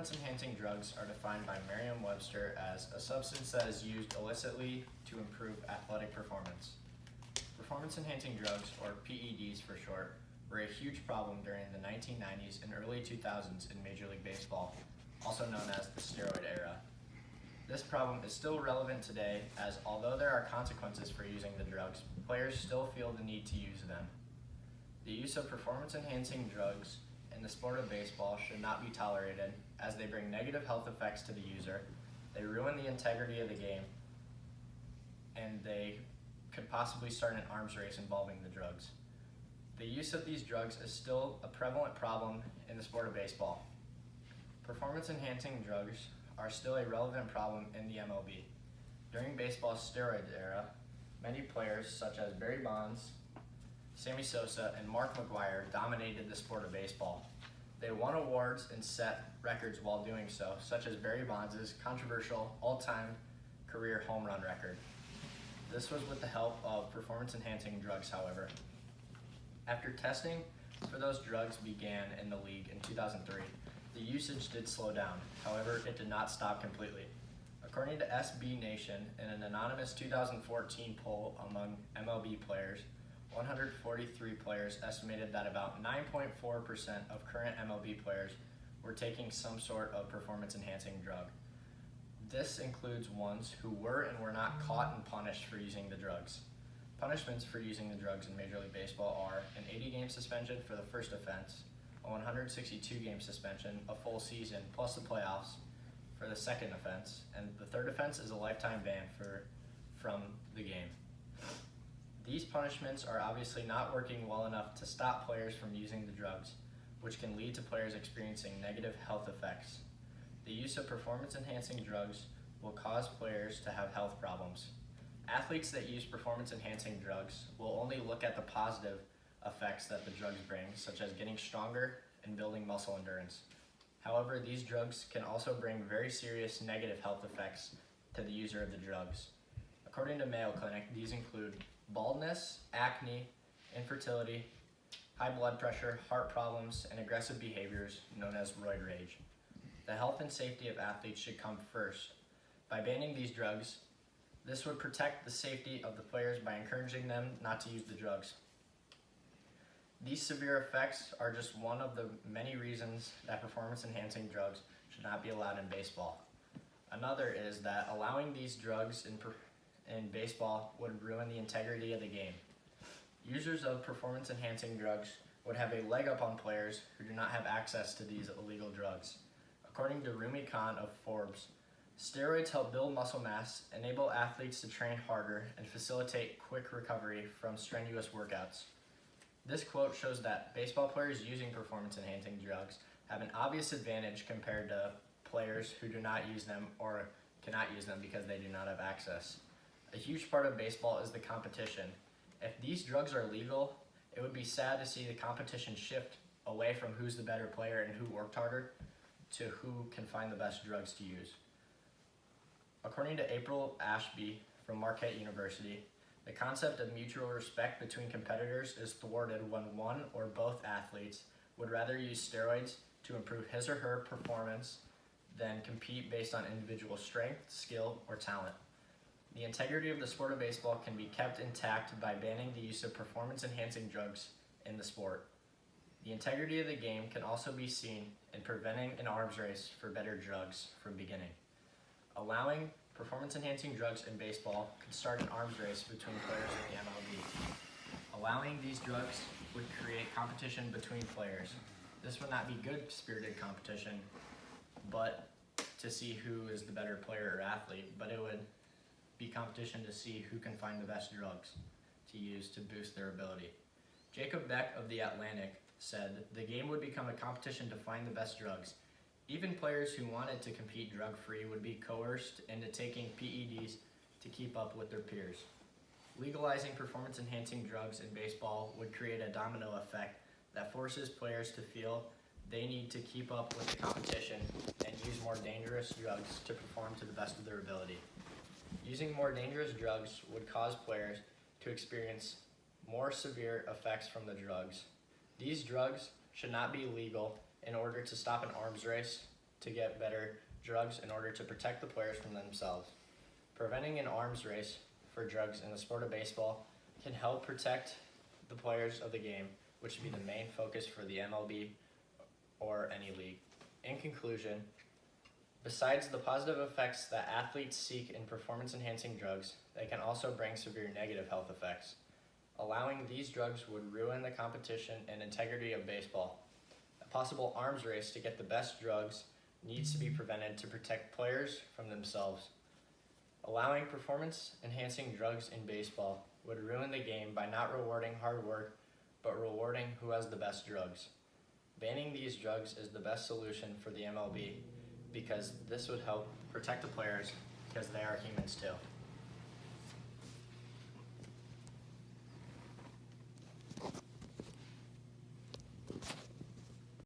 Performance-enhancing drugs are defined by Merriam-Webster as a substance that is used illicitly to improve athletic performance. Performance-enhancing drugs, or PEDs for short, were a huge problem during the 1990s and early 2000s in Major League Baseball, also known as the steroid era. This problem is still relevant today, as although there are consequences for using the drugs, players still feel the need to use them. The use of performance-enhancing drugs in the sport of baseball should not be tolerated, as they bring negative health effects to the user, they ruin the integrity of the game, and they could possibly start an arms race involving the drugs. The use of these drugs is still a prevalent problem in the sport of baseball. Performance-enhancing drugs are still a relevant problem in the MLB. During baseball's steroid era, many players such as Barry Bonds, Sammy Sosa, and Mark McGwire dominated the sport of baseball. They won awards and set records while doing so, such as Barry Bonds' controversial all-time career home run record. This was with the help of performance-enhancing drugs, however. After testing for those drugs began in the league in 2003, the usage did slow down. However, it did not stop completely. According to SB Nation, in an anonymous 2014 poll among MLB players, 143 players estimated that about 9.4% of current MLB players were taking some sort of performance-enhancing drug. This includes ones who were and were not caught and punished for using the drugs. Punishments for using the drugs in Major League Baseball are an 80-game suspension for the first offense, a 162-game suspension, a full season, plus the playoffs for the second offense, and the third offense is a lifetime ban from the game. These punishments are obviously not working well enough to stop players from using the drugs, which can lead to players experiencing negative health effects. The use of performance-enhancing drugs will cause players to have health problems. Athletes that use performance-enhancing drugs will only look at the positive effects that the drugs bring, such as getting stronger and building muscle endurance. However, these drugs can also bring very serious negative health effects to the user of the drugs. According to Mayo Clinic, these include baldness, acne, infertility, high blood pressure, heart problems, and aggressive behaviors known as roid rage. The health and safety of athletes should come first. By banning these drugs, this would protect the safety of the players by encouraging them not to use the drugs. These severe effects are just one of the many reasons that performance-enhancing drugs should not be allowed in baseball. Another is that allowing these drugs in baseball would ruin the integrity of the game. Users of performance-enhancing drugs would have a leg up on players who do not have access to these illegal drugs. According to Rumi Khan of Forbes, steroids help build muscle mass, enable athletes to train harder, and facilitate quick recovery from strenuous workouts. This quote shows that baseball players using performance-enhancing drugs have an obvious advantage compared to players who do not use them or cannot use them because they do not have access. A huge part of baseball is the competition. If these drugs are legal, it would be sad to see the competition shift away from who's the better player and who worked harder to who can find the best drugs to use. According to April Ashby from Marquette University, the concept of mutual respect between competitors is thwarted when one or both athletes would rather use steroids to improve his or her performance than compete based on individual strength, skill, or talent. The integrity of the sport of baseball can be kept intact by banning the use of performance-enhancing drugs in the sport. The integrity of the game can also be seen in preventing an arms race for better drugs from beginning. Allowing performance-enhancing drugs in baseball could start an arms race between players in the MLB. Allowing these drugs would create competition between players. This would not be good-spirited competition, but to see who is the better player or athlete, but it would be competition to see who can find the best drugs to use to boost their ability. Jacob Beck of The Atlantic said, "The game would become a competition to find the best drugs. Even players who wanted to compete drug-free would be coerced into taking PEDs to keep up with their peers." Legalizing performance-enhancing drugs in baseball would create a domino effect that forces players to feel they need to keep up with the competition and use more dangerous drugs to perform to the best of their ability. Using more dangerous drugs would cause players to experience more severe effects from the drugs. These drugs should not be legal in order to stop an arms race to get better drugs in order to protect the players from themselves. Preventing an arms race for drugs in the sport of baseball can help protect the players of the game, which should be the main focus for the MLB or any league. In conclusion, besides the positive effects that athletes seek in performance-enhancing drugs, they can also bring severe negative health effects. Allowing these drugs would ruin the competition and integrity of baseball. A possible arms race to get the best drugs needs to be prevented to protect players from themselves. Allowing performance-enhancing drugs in baseball would ruin the game by not rewarding hard work, but rewarding who has the best drugs. Banning these drugs is the best solution for the MLB because this would help protect the players because they are humans too.